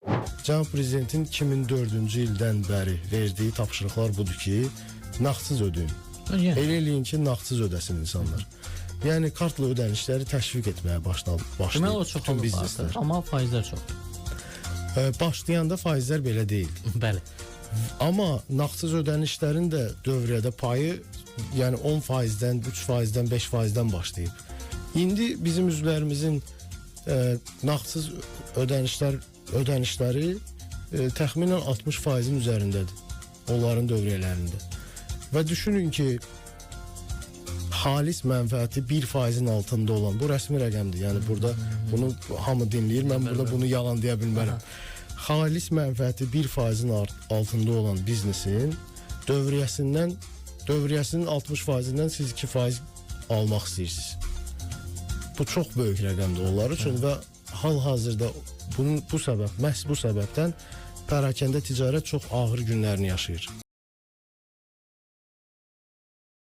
Cənab Prezidentin 2004-cü ildən bəri verdiyi tapşırıqlar budur ki, nağdsız ödəyin. Elə eləyin ki, nağdsız ödəsin insanlar. Yəni kartla ödənişləri təşviq etməyə başlayıb Deməli o çox bütün bizneslər. Amma faizlər çox. Başlayanda faizlər belə deyil. Bəli. Amma nağdsız ödənişlərin də dövriyyədə payı yəni 10%-dən, 3%-dən, 5%-dən başlayıb. İndi bizim üzvlərimizin nağdsız ödənişləri təxminən 60%-in üzərindədir. Onların dövriyyələrində. Və düşünün ki, xalis mənfəəti 1%-in altında olan, bu rəsmi rəqəmdir. Yəni burada bunu hamı dinləyir, mən burada bunu yalan deyə bilmərəm. Xalis mənfəəti 1%-in altında olan biznesin dövriyyəsinin 60%-dən siz 2% almaq istəyirsiniz. Bu çox böyük rəqəmdir onlar üçün və hal-hazırda məhz bu səbəbdən pərakəndə ticarət çox ağır günlərini yaşayır.